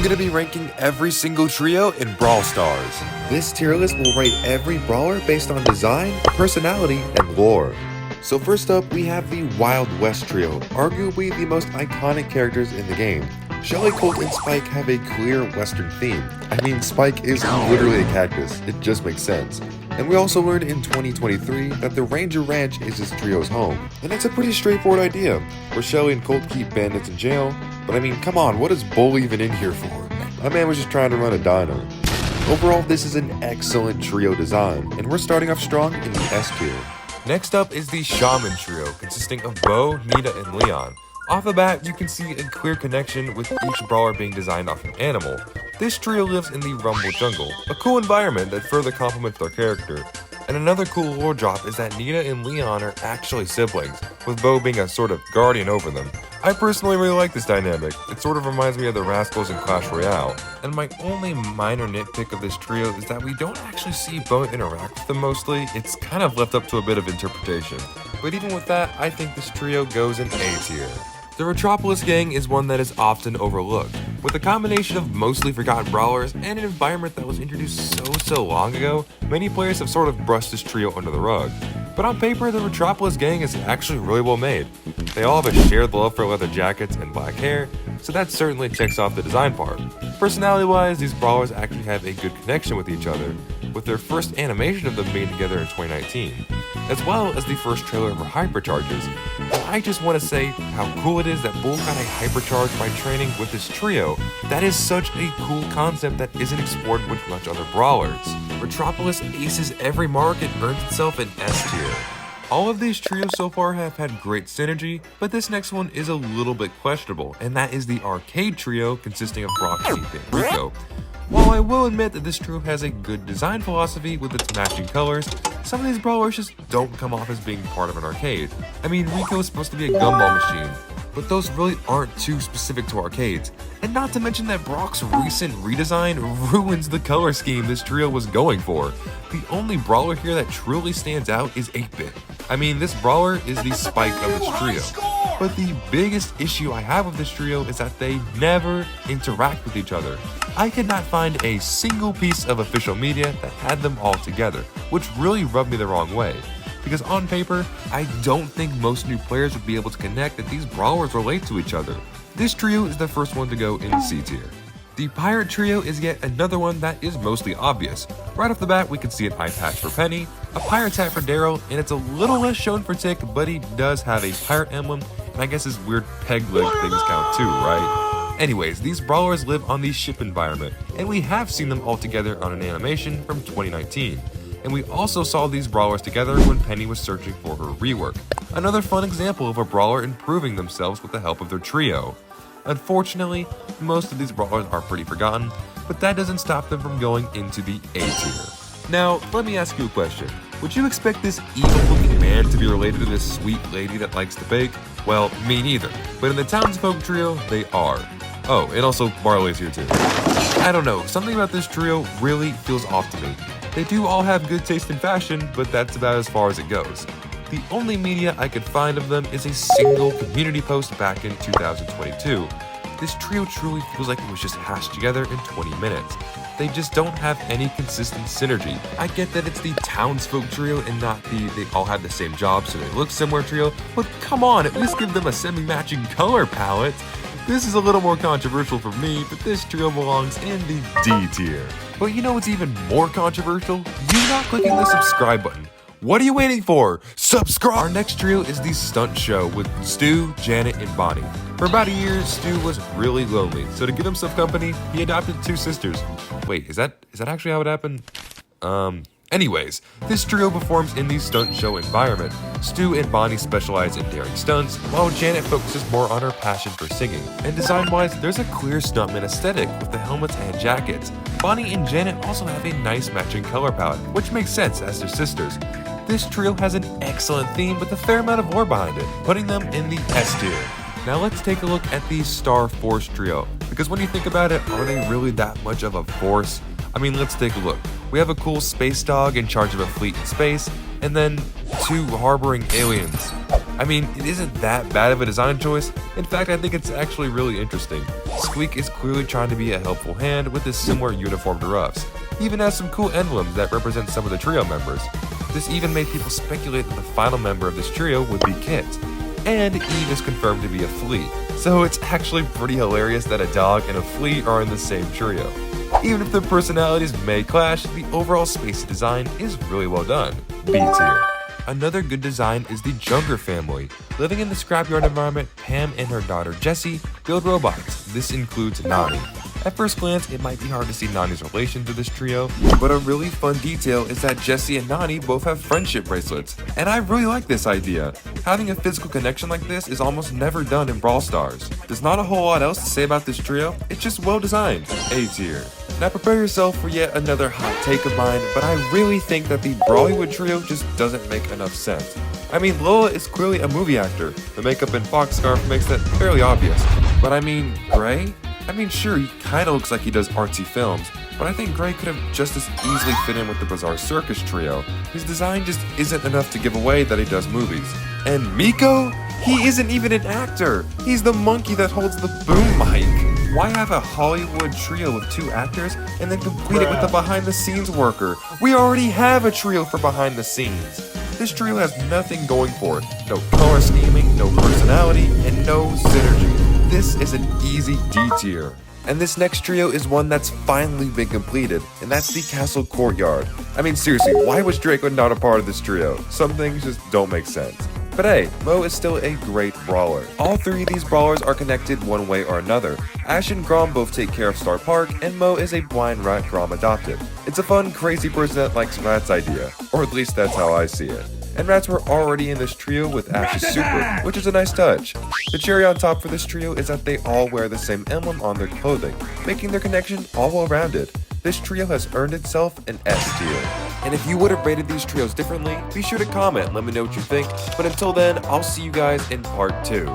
I'm gonna be ranking every single trio in Brawl Stars. This tier list will rate every brawler based on design, personality, and lore. So first up, we have the Wild West trio, arguably the most iconic characters in the game. Shelly, Colt, and Spike have a clear Western theme. I mean, Spike is literally a cactus, it just makes sense. And we also learned in 2023 that the Ranger Ranch is this trio's home. And it's a pretty straightforward idea, where Shelly and Colt keep bandits in jail. But I mean, come on, what is Bull even in here for? My man was just trying to run a diner. Overall, this is an excellent trio design, and we're starting off strong in the S tier. Next up is the Shaman trio, consisting of Bo, Nita, and Leon. Off the bat, you can see a clear connection with each brawler being designed off an animal. This trio lives in the Rumble Jungle, a cool environment that further complements their character. And another cool lore drop is that Nita and Leon are actually siblings, with Bo being a sort of guardian over them. I personally really like this dynamic. It sort of reminds me of the Rascals in Clash Royale. And my only minor nitpick of this trio is that we don't actually see Bo interact with them mostly. It's kind of left up to a bit of interpretation. But even with that, I think this trio goes in A tier. The Retropolis gang is one that is often overlooked. With a combination of mostly forgotten brawlers and an environment that was introduced so long ago, many players have sort of brushed this trio under the rug. But on paper, the Retropolis gang is actually really well made. They all have a shared love for leather jackets and black hair, so that certainly checks off the design part. Personality-wise, these brawlers actually have a good connection with each other, with their first animation of them being together in 2019, as well as the first trailer for Hypercharges. And I just want to say how cool it is that Bull got a hypercharge by training with this trio. That is such a cool concept that isn't explored with much other brawlers. Retropolis aces every mark and earns itself an S tier. All of these trios so far have had great synergy, but this next one is a little bit questionable, and that is the Arcade trio consisting of Brock, Zeke, and Rico. While I will admit that this trio has a good design philosophy with its matching colors, some of these brawlers just don't come off as being part of an arcade. I mean, Rico is supposed to be a gumball machine, but those really aren't too specific to arcades. And not to mention that Brock's recent redesign ruins the color scheme this trio was going for. The only brawler here that truly stands out is 8-Bit. I mean, this brawler is the Spike of this trio. But the biggest issue I have with this trio is that they never interact with each other. I could not find a single piece of official media that had them all together, which really rubbed me the wrong way. Because on paper, I don't think most new players would be able to connect that these brawlers relate to each other. This trio is the first one to go in C tier. The Pirate trio is yet another one that is mostly obvious. Right off the bat, we can see an eye patch for Penny, a pirate hat for Daryl, and it's a little less shown for Tick, but he does have a pirate emblem, and I guess his weird peg leg things count too, right? Anyways, these brawlers live on the ship environment, and we have seen them all together on an animation from 2019. And we also saw these brawlers together when Penny was searching for her rework. Another fun example of a brawler improving themselves with the help of their trio. Unfortunately, most of these brawlers are pretty forgotten, but that doesn't stop them from going into the A tier. Now, let me ask you a question. Would you expect this evil-looking man to be related to this sweet lady that likes to bake? Well, me neither, but in the Townsfolk trio, they are. Oh, and also Barley's here too. I don't know, something about this trio really feels off to me. They do all have good taste in fashion, but that's about as far as it goes. The only media I could find of them is a single community post back in 2022. This trio truly feels like it was just hashed together in 20 minutes. They just don't have any consistent synergy. I get that it's the Townsfolk trio and not the they all have the same job so they look similar trio, but come on, at least give them a semi-matching color palette. This is a little more controversial for me, but this trio belongs in the D tier. But you know what's even more controversial? You not clicking the subscribe button. What are you waiting for? Subscribe! Our next trio is the Stunt show with Stu, Janet, and Bonnie. For about a year, Stu was really lonely, so to give himself company, he adopted 2 sisters. Wait, is that actually how it happened? Anyways, this trio performs in the stunt show environment. Stu and Bonnie specialize in daring stunts, while Janet focuses more on her passion for singing. And design-wise, there's a clear stuntman aesthetic with the helmets and jackets. Bonnie and Janet also have a nice matching color palette, which makes sense as they're sisters. This trio has an excellent theme with a fair amount of lore behind it, putting them in the S tier. Now let's take a look at the Starr Force trio, because when you think about it, are they really that much of a force? I mean, let's take a look. We have a cool space dog in charge of a fleet in space, and then 2 harboring aliens. I mean, it isn't that bad of a design choice. In fact, I think it's actually really interesting. Squeak is clearly trying to be a helpful hand with his similar uniform to Ruff's. He even has some cool emblems that represent some of the trio members. This even made people speculate that the final member of this trio would be Kit. And Eve is confirmed to be a flea. So it's actually pretty hilarious that a dog and a flea are in the same trio. Even if their personalities may clash, the overall spacey design is really well done. B tier. Another good design is the Junker family. Living in the scrapyard environment, Pam and her daughter Jessie build robots. This includes Nani. At first glance, it might be hard to see Nani's relation to this trio, but a really fun detail is that Jessie and Nani both have friendship bracelets, and I really like this idea. Having a physical connection like this is almost never done in Brawl Stars. There's not a whole lot else to say about this trio, it's just well designed. A tier. Now prepare yourself for yet another hot take of mine, but I really think that the Brawlywood trio just doesn't make enough sense. I mean, Lola is clearly a movie actor. The makeup and fox scarf makes that fairly obvious. But I mean, Gray? I mean, sure, he kinda looks like he does artsy films, but I think Gray could have just as easily fit in with the Bizarre Circus trio. His design just isn't enough to give away that he does movies. And Miko? He isn't even an actor! He's the monkey that holds the boom mic! Why have a Hollywood trio with 2 actors and then complete it with a behind-the-scenes worker? We already have a trio for behind the scenes. This trio has nothing going for it. No color scheming, no personality, and no synergy. This is an easy D tier. And this next trio is one that's finally been completed, and that's the Castle Courtyard. I mean, seriously, why was Draco not a part of this trio? Some things just don't make sense. But hey, Mo is still a great brawler. All 3 of these brawlers are connected one way or another. Ash and Grom both take care of Starr Park, and Mo is a blind rat Grom adopted. It's a fun, crazy person that likes rats idea, or at least that's how I see it. And rats were already in this trio with Ash's super, which is a nice touch. The cherry on top for this trio is that they all wear the same emblem on their clothing, making their connection all well-rounded. This trio has earned itself an S tier. And if you would have rated these trios differently, be sure to comment and let me know what you think. But until then, I'll see you guys in part 2.